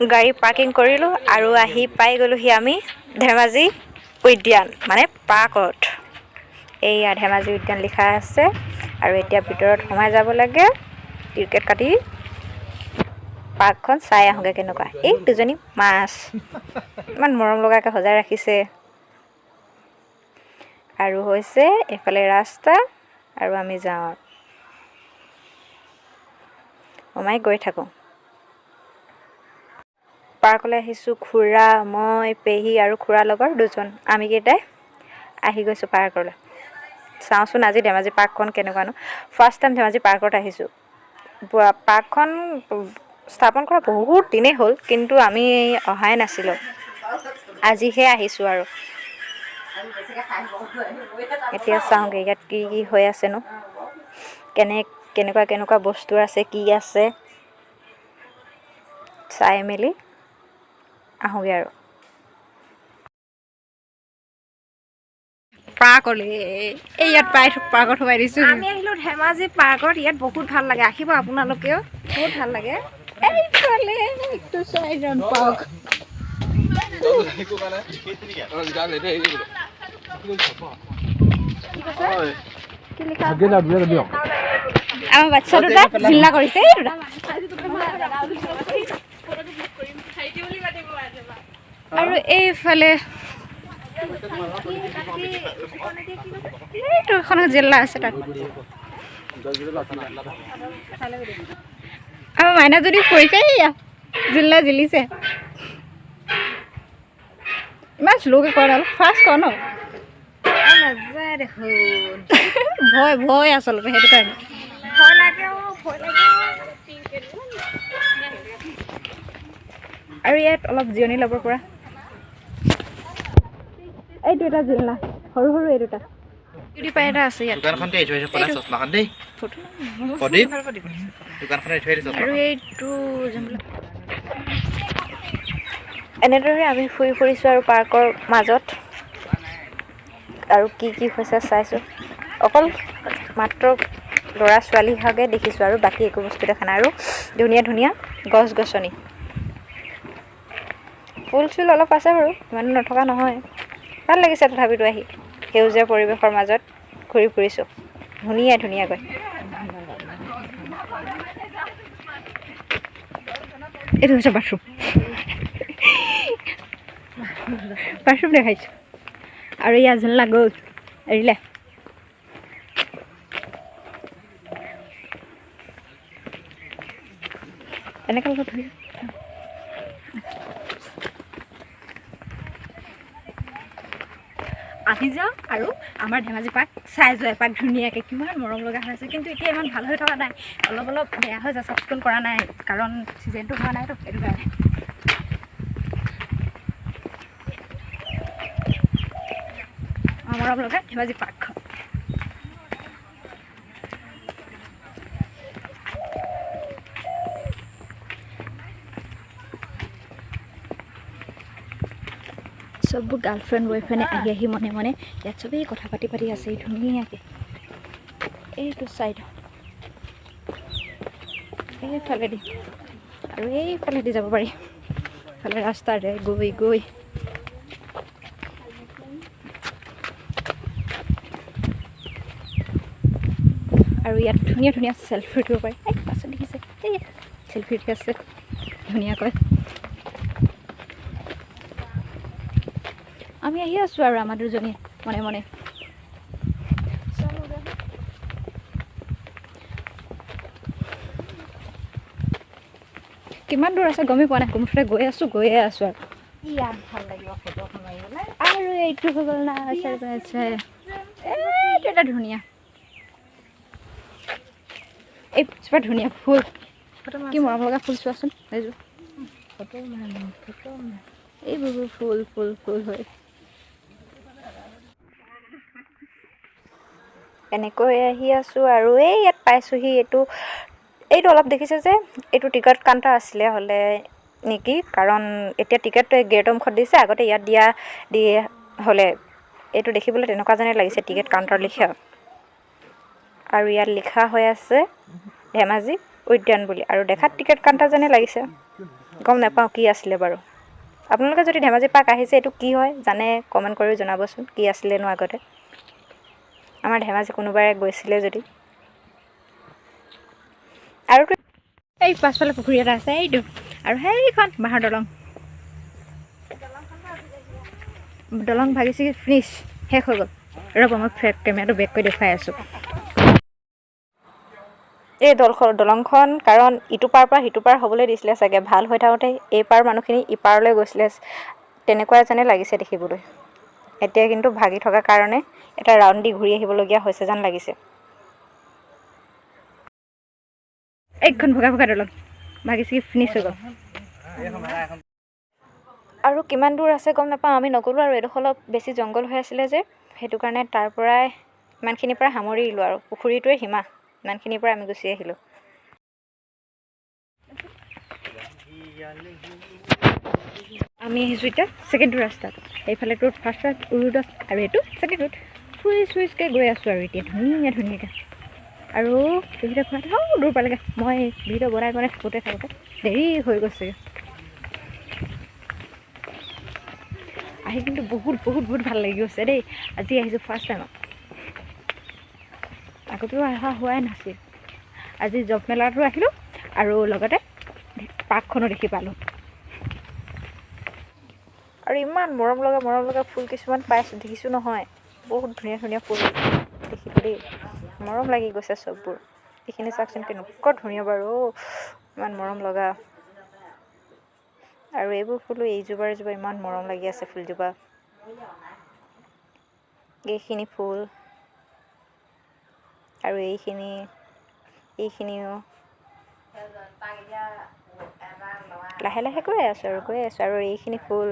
গাড়ী পাৰ্কিং কৰিলোঁ আৰু আহি পাই গ'লোহি আমি ধেমাজি উদ্যান মানে পাৰ্কত। এইয়া ধেমাজি উদ্যান লিখা আছে আৰু এতিয়া ভিতৰত সোমাই যাব লাগে। টিকেট কাটি পাৰ্কখন চাই আহোঁগৈ কেনেকুৱা। এই দুজনী মাছ ইমান মৰম লগাকৈ সজাই ৰাখিছে। আৰু হৈছে এইফালে ৰাস্তা আৰু আমি যাওঁ সোমাই গৈ থাকোঁ। পাৰ্কলৈ আহিছোঁ খুৰা, মই, পেহী আৰু খুৰাৰ লগৰ দুজন। আমি কেইটাই আহি গৈছোঁ পাৰ্কলৈ। চাওঁচোন আজি ধেমাজি পাৰ্কখন কেনেকুৱানো। ফাৰ্ষ্ট টাইম ধেমাজি পাৰ্কত আহিছোঁ। পাৰ্কখন স্থাপন কৰা বহুত দিনেই হ'ল, কিন্তু আমি অহাই নাছিলোঁ। আজিহে আহিছোঁ আৰু। এতিয়া চাওঁগৈ ইয়াত কি কি হৈ আছেনো, কেনেকুৱা বস্তু আছে, কি আছে চাই মেলি আহোঁগৈ আৰু। পাৰ্কলৈ এই ইয়াত পাৰ্কত সোমাই দিছোঁ। আমি আহিলোঁ ধেমাজি পাৰ্কত। ইয়াত বহুত ভাল লাগে, আহিব আপোনালোকেও, বহুত ভাল লাগে। এইফালে এইটো চাইডত পাৰ্ক। আমাৰ বাচ্ছা দুটা জিল্লা কৰিছে। আৰু এইফালে এইটো এখন জিলা আছে তাত। আমাৰ মাইনা যদি পৰিছে জিল্লা জিলিছে। ইমান শ্লোকে কয় অলপ ফাষ্ট কৰ ন। নাযায় দেখোন। ভয় আচলতে সেইটো কাৰণে ভয় লাগে। আৰু ইয়াত অলপ জিৰণি ল'ব পৰা এইটো এটা জিলা সৰু এই দুটা পাই এটা আছে ইয়াত। আৰু এইটো এনেদৰে আমি ফুৰি ফুৰিছোঁ আৰু পাৰ্কৰ মাজত আৰু কি হৈছে চাইছোঁ। অকল মাত্ৰ ল'ৰা ছোৱালীভাগে দেখিছোঁ আৰু বাকী একো বস্তু দেখা নাই। আৰু ধুনীয়া গছ গছনি, ফুল চুল অলপ আছে বাৰু, ইমানো নথকা নহয়। ভাল লাগিছে তথাপিতো আহি সেউজীয়া পৰিৱেশৰ মাজত ঘূৰি ফুৰিছোঁ ধুনীয়াকৈ। এইটো হৈছে বাথৰুম দেখাইছোঁ। আৰু ইয়াত ঝুলনা গ'ল এৰিলে। এনেকৈ আহি যাওঁ আৰু আমাৰ ধেমাজি পাৰ্ক চাই যোৱা এপাক ধুনীয়াকৈ। কিমান মৰম লগা হৈ আছে, কিন্তু এতিয়া ইমান ভাল হৈ থকা নাই, অলপ বেয়া হৈ যায়, চাফ চিকুণ কৰা নাই, কাৰণ ছিজনটো হোৱা নাইতো, সেইটো কাৰণে। মৰম লগা ধেমাজি পাৰ্কখন। চববোৰ গাৰ্লফ্ৰেণ্ড বয়ফ্ৰেণ্ডে আহি মনে ইয়াত চবেই কথা পাতি আছে ধুনীয়াকৈ। এইটো চাইড এইফালেদি আৰু এইফালেদি যাব পাৰি, ইফালে ৰাস্তাৰে গৈ আৰু ইয়াত ধুনীয়া চেলফি উঠিব পাৰি। পাছত দেখিছে এই চেলফি উঠি আছে ধুনীয়াকৈ। আমি আহি আছোঁ আৰু আমাৰ দুজনী মনে কিমান দূৰ আছে গমেই পোৱা নাই, মুঠতে গৈয়ে আছোঁ আৰু ইয়াত ভাল লাগিব ফটোখন মাৰিবলৈ। আৰু এইটো হৈ গ'ল না এইটো এটা ধুনীয়া, এই চোৱা ধুনীয়া ফুল, কি মৰম লগা ফুল চোৱাচোন। এইবোৰ ফুল হয়। এনেকৈ আহি আছোঁ আৰু এই ইয়াত পাইছোঁহি। এইটো অলপ দেখিছে যে এইটো টিকট কাউণ্টাৰ আছিলে হ'লে নেকি, কাৰণ এতিয়া টিকেট গেটৰ মুখত দিছে, আগতে ইয়াত দিয়ে হ'লে। এইটো দেখিবলৈ তেনেকুৱা যেনে লাগিছে, টিকেট কাউণ্টাৰ লিখা। আৰু ইয়াত লিখা হৈ আছে ধেমাজি উদ্যান বুলি, আৰু দেখাত টিকেট কাউণ্টাৰ যেনে লাগিছে। গম নাপাওঁ কি আছিলে বাৰু। আপোনালোকে যদি ধেমাজি পাৰ্ক আহিছে এইটো কি হয় জানে কমেণ্ট কৰি জনাবচোন, কি আছিলেনো আগতে। আমাৰ ধেমাজি কোনোবাৰে গৈছিলে যদি। আৰু এই পাছফালে পুখুৰী এটা আছে এইটো, আৰু সেইখন বাঁহৰ দলং ভাগিছে, ফিনিছ শেষ হৈ গ'ল। ৰ'ব মই কেমেৰাটো বেক কৰি দেখুৱাই আছোঁ। এই দলংখন কাৰণ ইটো পাৰ পৰা সিটো পাৰ হ'বলৈ দিছিলে চাগে, ভাল হৈ থাকোঁতে এই পাৰ মানুহখিনি ইপাৰলৈ গৈছিলে, তেনেকুৱা যেনে লাগিছে দেখিবলৈ। এতিয়া কিন্তু ভাগি থকাৰ কাৰণে এটা ৰাউণ্ড দি ঘূৰি আহিবলগীয়া হৈছে যেন লাগিছে। এইখন ভগা দলং ভাগিছে, ফিনিছ হৈ গ'ল। আৰু কিমান দূৰ আছে গম নাপাওঁ, আমি নগ'লোঁ আৰু এইডোখৰ অলপ বেছি জংঘল হৈ আছিলে যে, সেইটো কাৰণে তাৰ পৰাই ইমানখিনিৰ পৰা সামৰি দিলোঁ আৰু পুখুৰীটোৱে সীমা, ইমানখিনিৰ পৰা আমি গুচি আহিলোঁ। আমি আহিছোঁ এতিয়া ছেকেণ্ড ৰাস্তাত, এইফালে ৰোড ফাৰ্ষ্ট ৰোড আছে আৰু এইটো ছেকেণ্ড ৰোড। ফুৰিকৈ গৈ আছোঁ আৰু এতিয়া ধুনীয়াকৈ। আৰু ভিডিঅ' খোৱাত দূৰ পালেগৈ, মই ভিডিঅ' বনাই থাকোঁতে দেৰি হৈ গৈছে। আহি কিন্তু বহুত ভাল লাগি গৈছে দেই। আজি আহিছোঁ ফাৰ্ষ্ট টাইমত, আগতেও অহা হোৱাই নাছিল। আজি জব মেলাটো আহিলোঁ আৰু লগতে পাৰ্কখনো দেখি পালোঁ। আৰু ইমান মৰম লগা ফুল কিছুমান দেখিছোঁ নহয়, বহুত ধুনীয়া ফুল দেখিলোঁ দেই, মৰম লাগি গৈছে চববোৰ। এইখিনি চাওকচোন কেনেকুৱা ধুনীয়া বাৰু, ইমান মৰম লগা। আৰু এইবোৰ ফুলো এইজোপা ইমান মৰম লাগি আছে ফুলজোপা। এইখিনি ফুল আৰু এইখিনিও লাহে গৈ আছোঁ আৰু এইখিনি ফুল।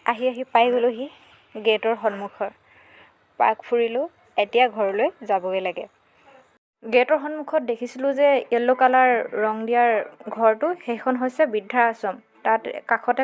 আহি পাই গ'লোহি গেটৰ সন্মুখৰ। পাৰ্ক ফুৰিলোঁ, এতিয়া ঘৰলৈ যাবগৈ লাগে। গেটৰ সন্মুখত দেখিছিলোঁ যে য়েল্ল' কালাৰ ৰং দিয়াৰ ঘৰটো, সেইখন হৈছে বৃদ্ধাশ্ৰম। তাত কাষতে